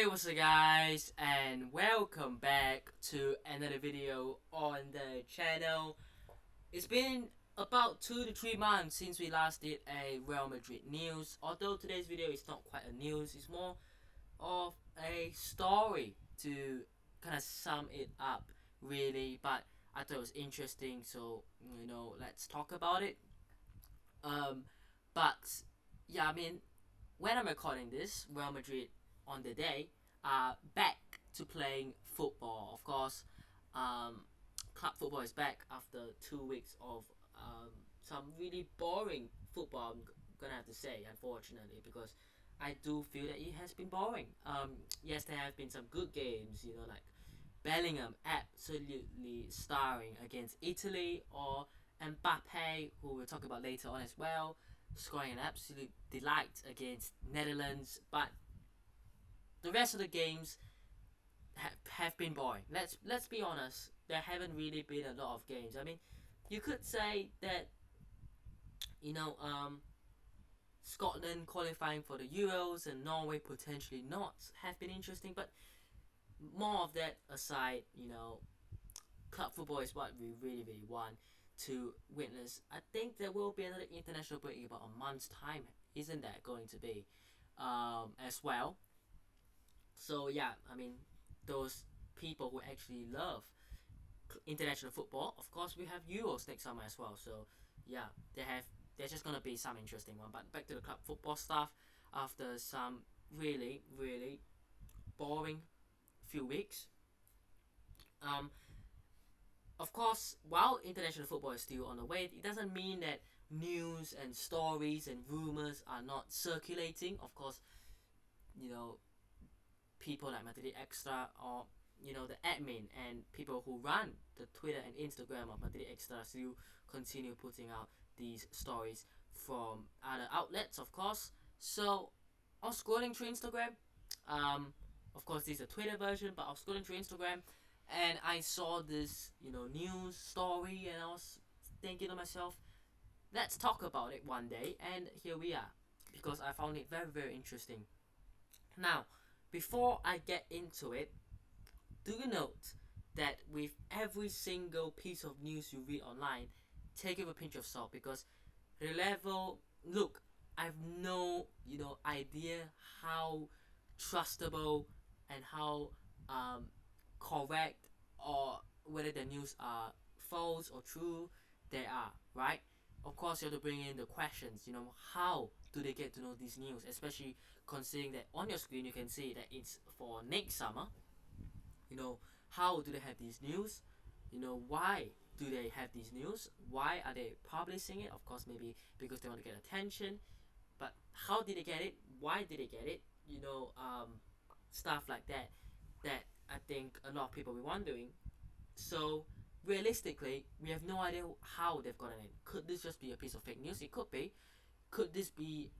Hey, what's up guys, and welcome back to another video on the channel. It's been about 2 to 3 months since we last did a Real Madrid news, although today's video is not quite a news, it's more of a story to kind of sum it up really, but I thought it was interesting, so let's talk about it. um, but yeah, I mean, when I'm recording this, Real Madrid on the day are back to playing football. Of course, club football is back after 2 weeks of some really boring football. Gonna have to say, unfortunately, because I do feel that it has been boring. Yes, there have been some good games, like Bellingham absolutely starring against Italy, or Mbappe, who we'll talk about later on as well, scoring an absolute delight against Netherlands. But the rest of the games have been boring. Let's be honest. There haven't really been a lot of games. I mean, you could say that you know um, Scotland qualifying for the Euros and Norway potentially not have been interesting. But more of that aside, club football is what we really want to witness. I think there will be another international break in about a month's time. Isn't that going to be as well? So yeah, I mean, those people who actually love international football, of course, we have Euros next summer as well. So yeah, there's just gonna be some interesting one. But back to the club football stuff. After some really boring few weeks, um, of course, while international football is still on the way, it doesn't mean that news and stories and rumors are not circulating. Of course, you know, people like Madrid Extra, or the admin and people who run the Twitter and Instagram of Madrid Extra still continue putting out these stories from other outlets, of course. So I was scrolling through Instagram. Um, of course, this is a Twitter version, but I was scrolling through Instagram, and I saw this news story, and I was thinking to myself, let's talk about it one day, and here we are, because I found it very interesting. Now, before I get into it, do you note that with every single piece of news you read online, take it with a pinch of salt, because the level, look, I have no idea how trustable and how correct, or whether the news are false or true they are, right? Of course, you have to bring in the questions. How do they get to know these news, especially considering that on your screen you can see that it's for next summer. How do they have these news? Why do they have these news? Why are they publishing it? Of course, maybe because they want to get attention. But how did they get it? Why did they get it? Stuff like that. That I think a lot of people will be wondering. So realistically, we have no idea how they've gotten it. Could this just be a piece of fake news? It could be. Could this be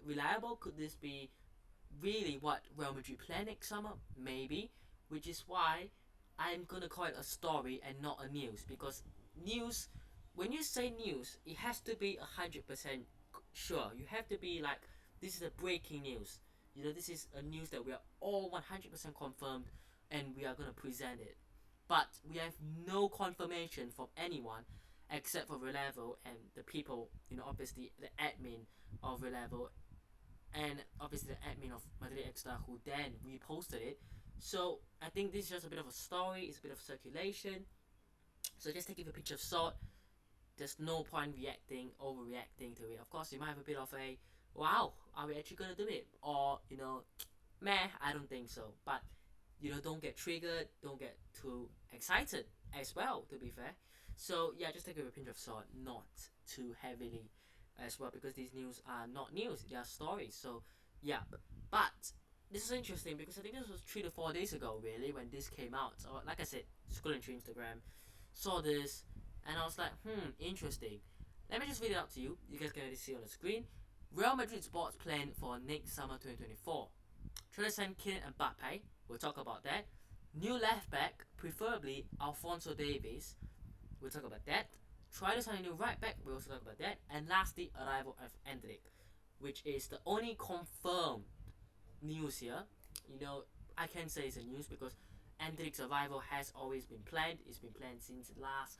reliable? Could this be really what Real Madrid planned next summer? Maybe. Which is why I'm gonna call it a story and not a news, because news, when you say news, it has to be 100% sure. You have to be like, this is a breaking news. This is a news that we are all 100% confirmed, and we are gonna present it. But we have no confirmation from anyone except for Relevo and the people, obviously the admin of Relevo, and obviously the admin of Madrid Extra, who then reposted it. So I think this is just a bit of a story, it's a bit of circulation. So just take it with a pinch of salt. There's no point overreacting to it. Of course, you might have a bit of a, wow, are we actually gonna do it? Or, meh, I don't think so. But, don't get triggered, don't get too excited as well, to be fair. So yeah, just take it with a pinch of salt, not too heavily as well, because these news are not news, they are stories. So yeah, but this is interesting because I think this was 3 to 4 days ago, really, when this came out. So like I said, scrolling through Instagram, saw this, and I was like, interesting. Let me just read it out to you. You guys can already see on the screen. Real Madrid sports plan for next summer 2024. Try to sign Kylian Mbappe. We'll talk about that. New left back, preferably Alphonso Davies. We'll talk about that. Try to sign a new right back. We'll also talk about that. And lastly, arrival of Endrick, which is the only confirmed news here. You know, I can say it's a news because Hendrik's arrival has always been planned. It's been planned since last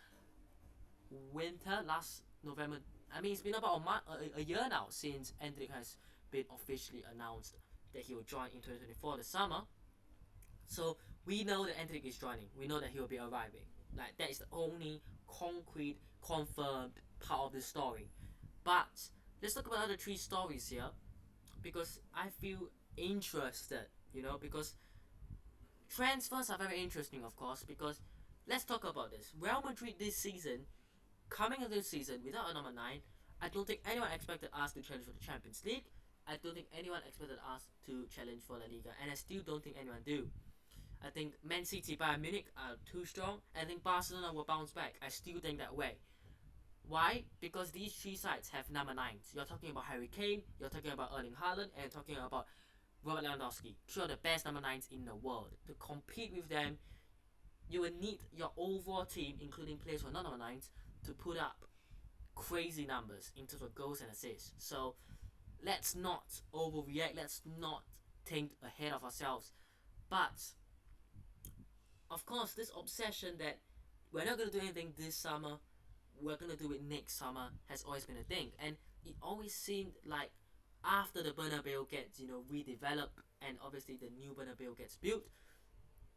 winter, last November. I mean, it's been about a year now since Hendrik has been officially announced that he will join in 2024 the summer. So we know that Hendrik is joining. We know that he will be arriving. Like that is the only concrete, confirmed part of the story. But let's talk about other three stories here because I feel interested. You know, because transfers are very interesting, of course. Because let's talk about this. Real Madrid this season, coming into this season without a number 9, I don't think anyone expected us to challenge for the Champions League. I don't think anyone expected us to challenge for La Liga, and I still don't think anyone do. I think Man City, Bayern Munich are too strong, and I think Barcelona will bounce back. I still think that way. Why? Because these three sides have number 9s. You're talking about Harry Kane, you're talking about Erling Haaland, and you're talking about Robert Lewandowski. Three of the best number 9s in the world. To compete with them, you will need your overall team, including players who are not number 9s, to put up crazy numbers in terms of goals and assists. So let's not overreact. Let's not think ahead of ourselves. But of course, this obsession that we're not going to do anything this summer, we're going to do it next summer, has always been a thing. And it always seemed like after the Bernabeu gets, redeveloped and obviously the new Bernabeu gets built,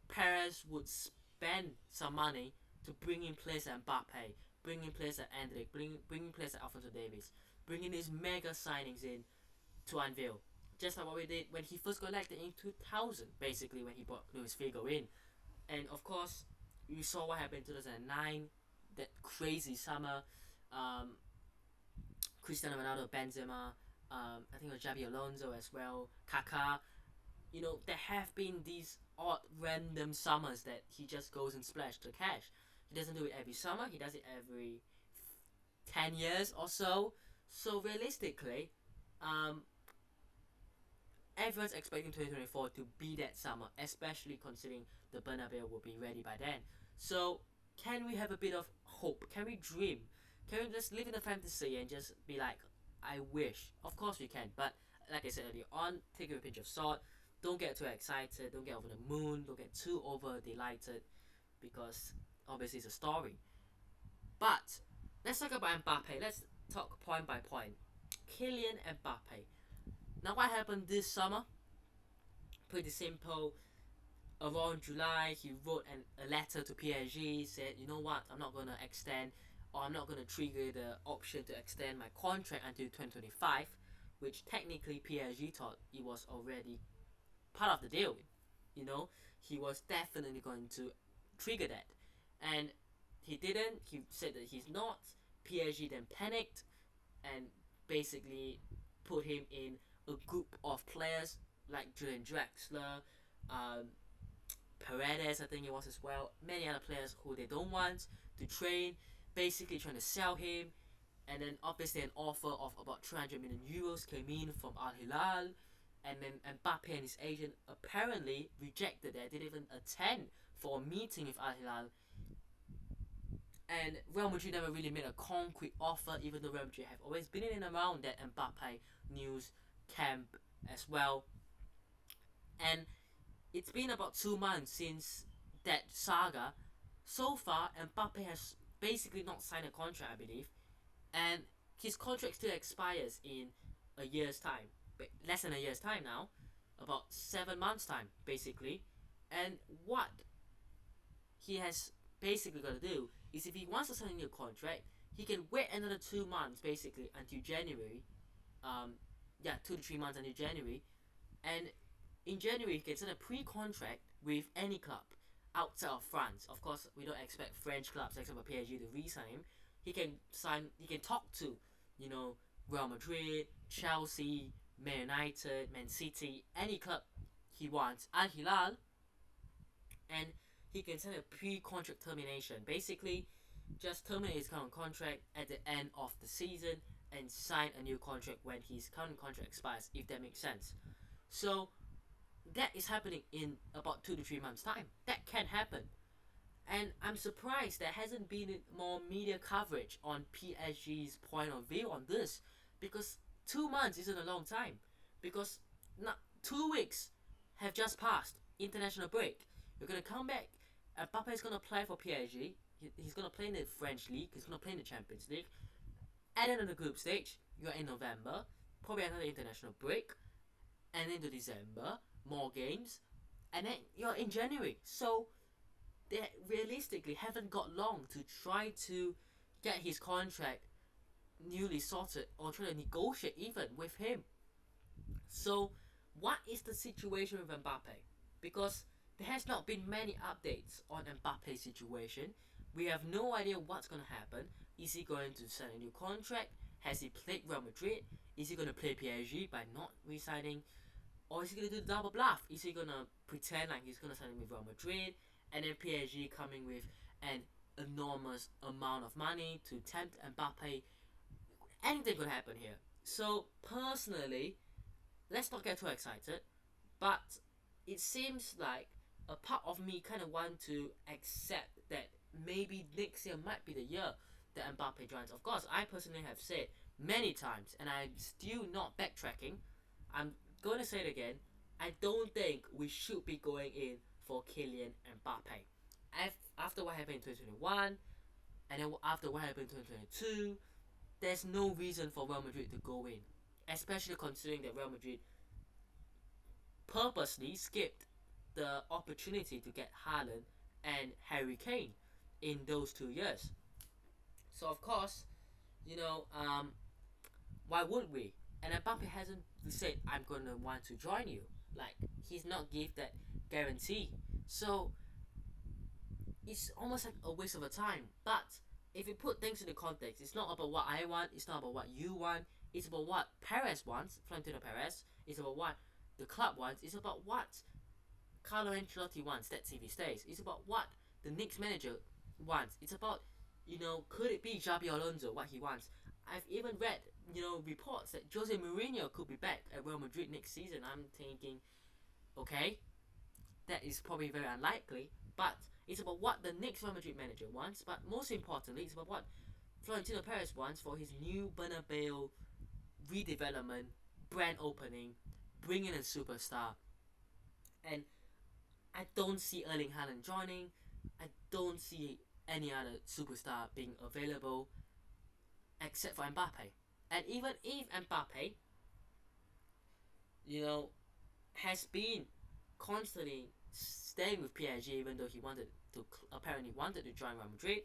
Perez would spend some money to bring in players like Mbappe, bring in players like Endrick, bring in players like Alphonso Davies, bringing these mega signings in to unveil. Just like what we did when he first got elected in 2000, basically when he brought Luis Figo in. And of course, we saw what happened in 2009, that crazy summer. Cristiano Ronaldo, Benzema, I think it was Xabi Alonso as well, Kaká. There have been these odd, random summers that he just goes and splash the cash. He doesn't do it every summer. He does it every 10 years or so. So realistically, everyone's expecting 2024 to be that summer, especially considering the Bernabeu will be ready by then. So can we have a bit of hope? Can we dream? Can we just live in a fantasy and just be like, I wish? Of course we can, but like I said earlier on, take it with a pinch of salt. Don't get too excited. Don't get over the moon. Don't get too over delighted, because obviously it's a story. But let's talk about Mbappe. Let's talk point by point. Kylian Mbappe. Now what happened this summer? Pretty simple. Around July, he wrote a letter to PSG, said, you know what, I'm not going to extend, or I'm not going to trigger the option to extend my contract until 2025, which technically PSG thought it was already part of the deal. He was definitely going to trigger that. And he didn't. He said that he's not. PSG then panicked and basically put him in a group of players like Julian Drexler, Paredes, I think it was as well, many other players who they don't want to train, basically trying to sell him. And then obviously an offer of about 300 million euros came in from Al Hilal, and then Mbappe and his agent apparently rejected that. They didn't even attend for a meeting with Al Hilal. And Real Madrid never really made a concrete offer, even though Real Madrid have always been in and around that Mbappe news camp as well. And it's been about 2 months since that saga. So far, Mbappe has basically not signed a contract, I believe. And his contract still expires in a year's time. Less than a year's time now. About 7 months' time, basically. And what he has basically got to do is, if he wants to sign a new contract, he can wait another 2 months, basically, until January. 2 to 3 months until January. And in January, he can sign a pre-contract with any club outside of France. Of course, we don't expect French clubs, except for PSG, to re-sign him. He can talk to, Real Madrid, Chelsea, Man United, Man City, any club he wants, Al Hilal, and he can sign a pre-contract termination. Basically, just terminate his current contract at the end of the season and sign a new contract when his current contract expires, if that makes sense. So that is happening in about 2 to 3 months' time. That can happen. And I'm surprised there hasn't been more media coverage on PSG's point of view on this, because 2 months isn't a long time. Because 2 weeks have just passed. International break. You're gonna come back. Mbappe is gonna play for PSG. He's gonna play in the French league. He's gonna play in the Champions League. And then on the group stage, you're in November. Probably another international break. And into December, more games. And then you're in January. So they realistically haven't got long to try to get his contract newly sorted or try to negotiate even with him. So what is the situation with Mbappe? Because there has not been many updates on Mbappe's situation. We have no idea what's going to happen. Is he going to sign a new contract? Has he played Real Madrid? Is he going to play PSG by not re-signing? Or is he going to do the double bluff? Is he going to pretend like he's going to sign with Real Madrid and then PSG coming with an enormous amount of money to tempt Mbappe? Anything could happen here. So personally, let's not get too excited, but it seems like a part of me kind of want to accept that maybe next year might be the year that Mbappe joins. Of course, I personally have said many times, and I'm still not backtracking. I'm going to say it again. I don't think we should be going in for Kylian Mbappe. After what happened in 2021, and then after what happened in 2022, there's no reason for Real Madrid to go in, especially considering that Real Madrid purposely skipped the opportunity to get Haaland and Harry Kane in those 2 years. So of course, why would we? And Mbappe hasn't said I'm gonna want to join you. Like he's not give that guarantee. So it's almost like a waste of a time. But if you put things into context, it's not about what I want. It's not about what you want. It's about what Perez wants, Florentino Perez. It's about what the club wants. It's about what Carlo Ancelotti wants. That's if he stays. It's about what the Knicks manager wants. It's about, could it be Xabi Alonso what he wants? I've even read, reports that Jose Mourinho could be back at Real Madrid next season. I'm thinking, okay, that is probably very unlikely, but it's about what the next Real Madrid manager wants. But most importantly, it's about what Florentino Perez wants for his new Bernabeu redevelopment, brand opening, bringing a superstar. And I don't see Erling Haaland joining. I don't see any other superstar being available except for Mbappe. And even if Mbappe, has been constantly staying with PSG, even though he apparently wanted to join Real Madrid,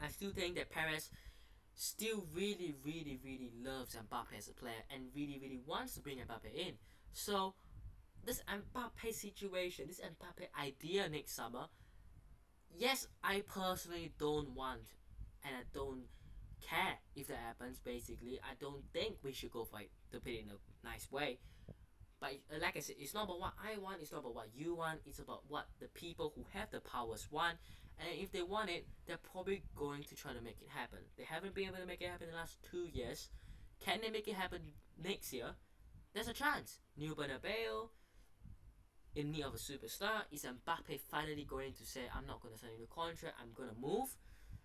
I still think that Perez still really, really, really loves Mbappe as a player and really, really wants to bring Mbappe in. So this Mbappe situation, this Mbappe idea next summer, yes, I personally don't want, and I don't care if that happens. Basically, I don't think we should go for it, to put it in a nice way. But like I said, it's not about what I want, it's not about what you want, it's about what the people who have the powers want. And if they want it, they're probably going to try to make it happen. They haven't been able to make it happen in the last 2 years. Can they make it happen next year? There's a chance. New Bernabeu, in need of a superstar. Is Mbappe finally going to say, I'm not going to sign a new contract, I'm going to move?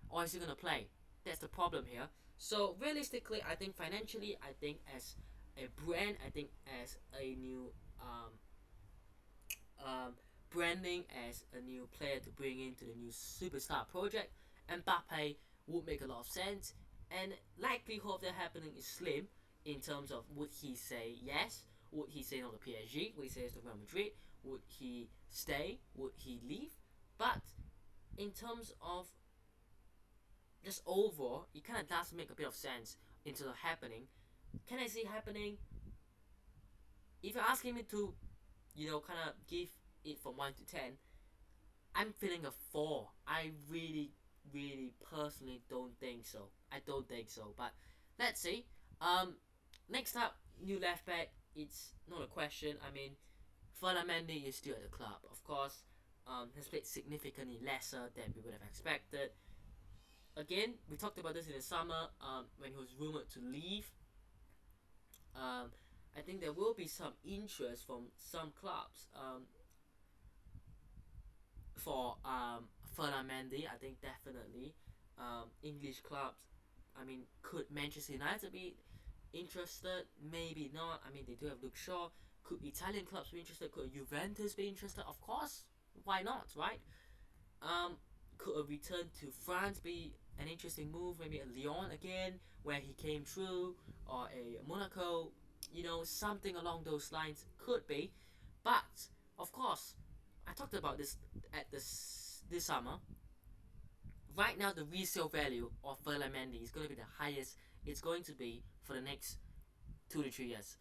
Or is he going to play? That's the problem here. So realistically, I think financially, I think as a brand, I think as a new branding, as a new player to bring into the new superstar project, Mbappe would make a lot of sense. And likelihood of that happening is slim in terms of would he say yes? Would he say no to PSG? Would he say yes to Real Madrid? Would he stay? Would he leave? But in terms of just overall, it kind of does make a bit of sense in terms of happening. Can I see happening? If you're asking me to, kind of give it from 1 to 10, I'm feeling a 4. I really, really personally don't think so. I don't think so. But let's see. Next up, new left back. It's not a question. I mean, Mendy is still at the club. Of course, has played significantly lesser than we would have expected. Again, we talked about this in the summer when he was rumored to leave. I think there will be some interest from some clubs for Mendy. I think definitely English clubs. I mean, could Manchester United be interested? Maybe not. I mean, they do have Luke Shaw. Could Italian clubs be interested? Could Juventus be interested? Of course, why not, right? Um, could a return to France be an interesting move? Maybe a Lyon again, where he came through, or a Monaco, something along those lines could be. But of course, I talked about this at this summer. Right now, the resale value of Ferland Mendy is going to be the highest it's going to be for the next 2 to 3 years.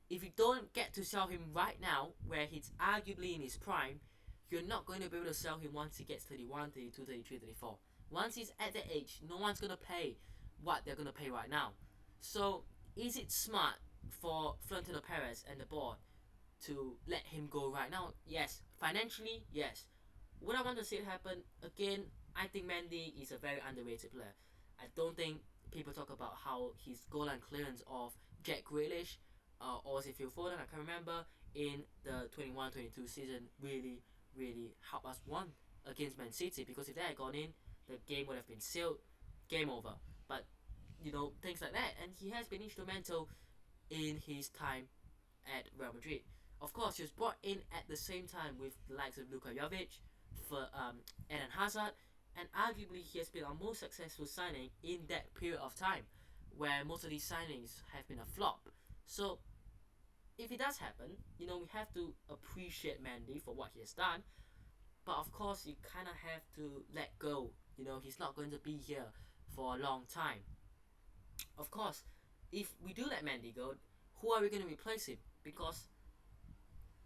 If you don't get to sell him right now, where he's arguably in his prime, you're not going to be able to sell him once he gets 31, 32, 33, 34. Once he's at that age, no one's going to pay what they're going to pay right now. So, is it smart for Florentino Perez and the board to let him go right now? Yes. Financially, yes. Would I want to see it happen? Again, I think Mendy is a very underrated player. I don't think people talk about how his goal line clearance of Jack Grealish or was it Phil Foden, I can't remember, in the 21-22 season really helped us won against Man City, because if they had gone in, the game would have been sealed, game over. But things like that, and he has been instrumental in his time at Real Madrid. Of course, he was brought in at the same time with the likes of Luka Jovic, for Eden Hazard, and arguably he has been our most successful signing in that period of time, where most of these signings have been a flop. So if it does happen, we have to appreciate Mendy for what he has done, but of course you kind of have to let go. He's not going to be here for a long time. Of course, if we do let Mendy go, who are we going to replace him? Because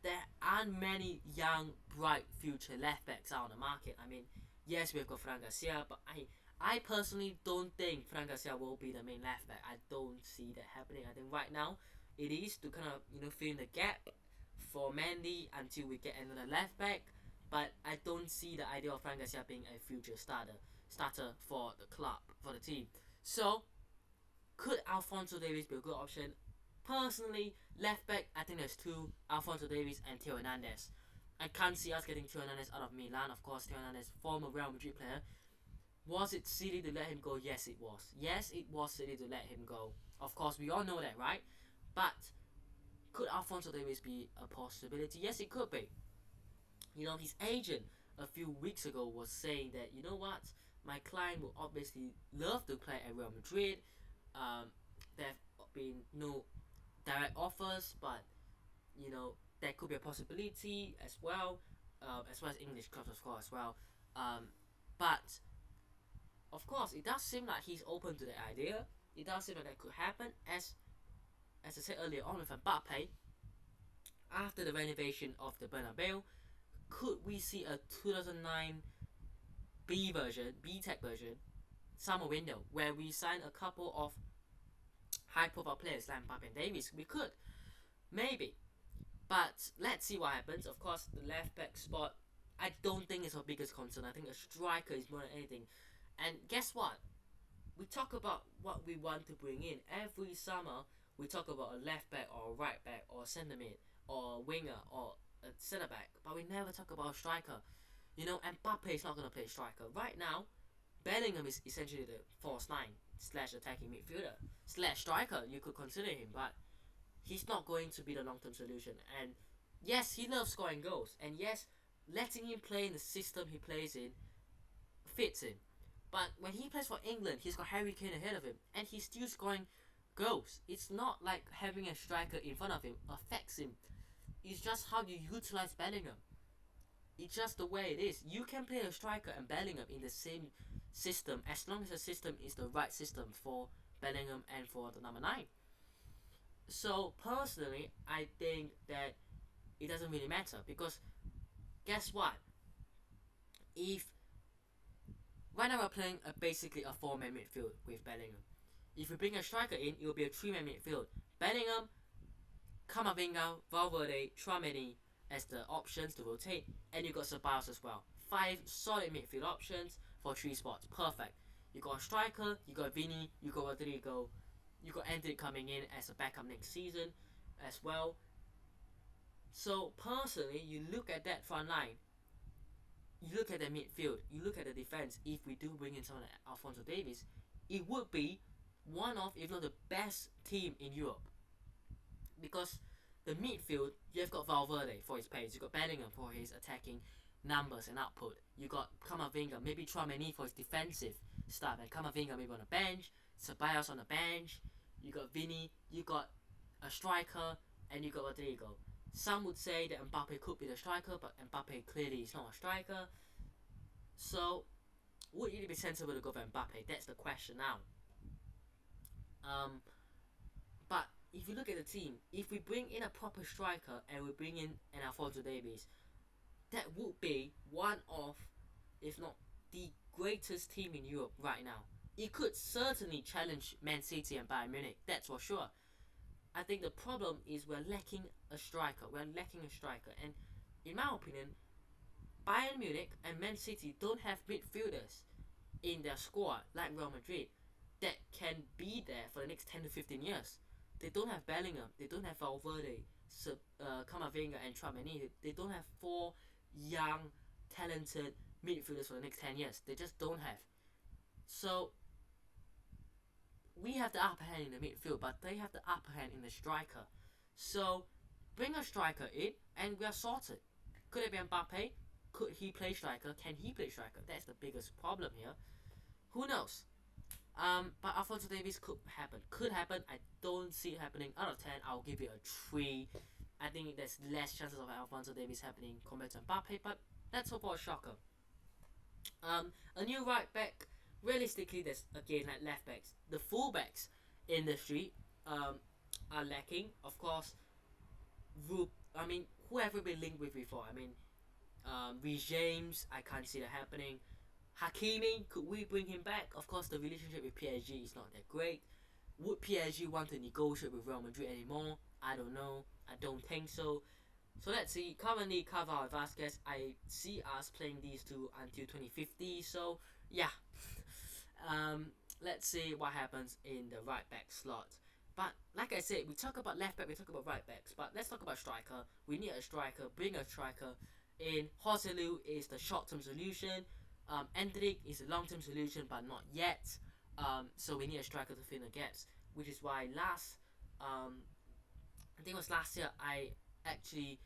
there aren't many young, bright future left backs out on the market. I mean, yes, we've got Fran Garcia, but I personally don't think Fran Garcia will be the main left back. I don't see that happening. I think right now it is to kind of fill in the gap for Mendy until we get another left back. But I don't see the idea of Fran Garcia being a future starter for the club, for the team. So could Alphonso Davies be a good option? Personally, left back, I think there's two: Alphonso Davies and Theo Hernandez. I can't see us getting Theo Hernandez out of Milan. Of course, Theo Hernandez, former Real Madrid player. Was it silly to let him go? Yes, it was. Yes, it was silly to let him go. Of course, we all know that, right? But could Alphonso Davies be a possibility? Yes, it could be. His agent a few weeks ago was saying that, what, my client will obviously love to play at Real Madrid. There have been no direct offers, but that could be a possibility as well as English clubs as well. But of course, it does seem like he's open to the idea. It does seem like that could happen. As I said earlier on with Mbappe, after the renovation of the Bernabeu, could we see a 2009 B-Tech version, summer window, where we sign a couple of high-profile players like Mbappe and Davies? We could, maybe, but let's see what happens. Of course, the left-back spot, I don't think is our biggest concern. I think a striker is more than anything. And guess what? We talk about what we want to bring in every summer. We talk about a left back or a right back or a centre mid or a winger or a centre back, but we never talk about a striker. Mbappe is not going to play striker right now. Bellingham is essentially the false nine slash attacking midfielder slash striker. You could consider him, but he's not going to be the long-term solution. And yes, he loves scoring goals, and yes, letting him play in the system he plays in fits him. But when he plays for England, he's got Harry Kane ahead of him, and he's still scoring goals. It's not like having a striker in front of him affects him. It's just how you utilize Bellingham. It's just the way it is. You can play a striker and Bellingham in the same system as long as the system is the right system for Bellingham and for the number 9. So personally, I think that it doesn't really matter, because guess what? If right now we're playing basically a 4-man midfield with Bellingham. If we bring a striker in, it will be a 3-man midfield. Bellingham, Camavinga, Valverde, Tchouaméni as the options to rotate, and you got Ceballos as well. 5 solid midfield options for 3 spots. Perfect. You got a striker, you got Vini, you got Rodrigo, you got Anthony coming in as a backup next season as well. So personally, you look at that front line, you look at the midfield, you look at the defense. If we do bring in someone like Alphonso Davies, it would be one of, if not the best team in Europe, because the midfield, you've got Valverde for his pace, you got Bellingham for his attacking numbers and output, you got Camavinga, maybe Tchouaméni for his defensive stuff, and Camavinga maybe on the bench, Ceballos on the bench, you got Vini, you got a striker, and you got Rodrigo. Some would say that Mbappe could be the striker, but Mbappe clearly is not a striker. So, would it be sensible to go for Mbappe? That's the question now. But if you look at the team, if we bring in a proper striker and we bring in an Alphonso Davies, that would be one of, if not the greatest team in Europe right now. It could certainly challenge Man City and Bayern Munich, that's for sure. I think the problem is we're lacking a striker. And in my opinion, Bayern Munich and Man City don't have midfielders in their squad like Real Madrid that can be there for the next 10 to 15 years. They don't have Bellingham, they don't have Valverde, Camavinga and Tchouaméni. They don't have 4 young, talented midfielders for the next 10 years. They just don't have. So, we have the upper hand in the midfield, but they have the upper hand in the striker. So, bring a striker in, and we are sorted. Could it be Mbappe? Could he play striker? Can he play striker? That's the biggest problem here. Who knows? But Alphonso Davies could happen. I don't see it happening. Out of 10, I'll give it a 3. I think there's less chances of Alphonso Davies happening compared to Mbappe, but let's hope for a shocker. A new right back. Realistically, there's again like left backs. The full backs in the street are lacking. Of course, whoever been linked with before. Reece James, I can't see that happening. Hakimi, could we bring him back? Of course, the relationship with PSG is not that great. Would PSG want to negotiate with Real Madrid anymore? I don't know. I don't think so. So let's see. Currently, Carvalho and Vasquez, I see us playing these two until 2050. So yeah. Let's see what happens in the right back slot. But like I said, we talk about left back, we talk about right backs, but let's talk about striker. We need a striker. Bring a striker in. Joselu is the short-term solution. Endrick is a long-term solution, but not yet. So we need a striker to fill the gaps, which is why I think it was last year, I actually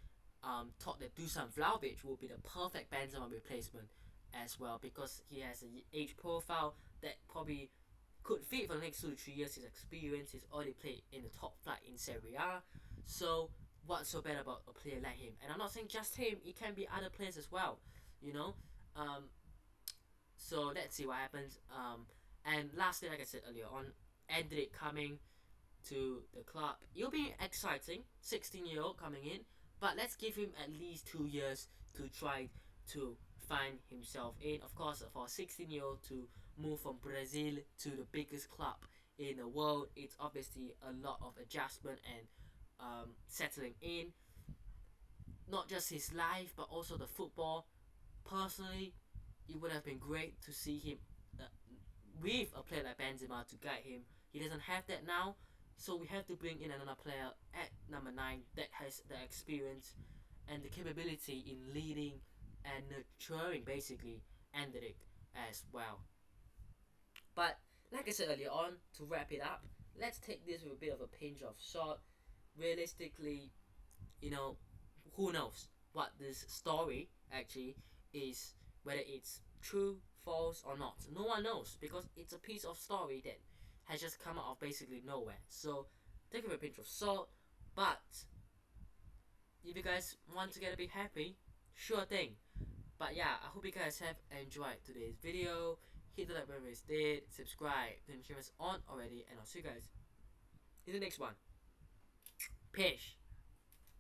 thought that Dusan Vlahovic would be the perfect Benzema replacement as well, because he has an age profile that probably could fit for the next 2 to 3 years. His experience, he's already played in the top flight in Serie A. So what's so bad about a player like him? And I'm not saying just him, it can be other players as well, you know. So let's see what happens. And lastly, like I said earlier on, Endrick coming to the club. It'll be exciting. 16-year-old coming in, but let's give him at least 2 years to try to find himself in. Of course, for a 16-year-old to move from Brazil to the biggest club in the world, it's obviously a lot of adjustment and settling in. Not just his life, but also the football. Personally, it would have been great to see him with a player like Benzema to guide him. He doesn't have that now, so we have to bring in another player at number 9 that has the experience and the capability in leading and nurturing basically Endrick as well. But like I said earlier on, to wrap it up, let's take this with a bit of a pinch of salt. Realistically, who knows what this story actually is, whether it's true, false or not. No one knows, because it's a piece of story that has just come out of basically nowhere. So take it with a pinch of salt. But if you guys want to get a bit happy, sure thing. But yeah, I hope you guys have enjoyed today's video. Hit the like button if you did, subscribe to the channel on already, and I'll see you guys in the next one. Peace.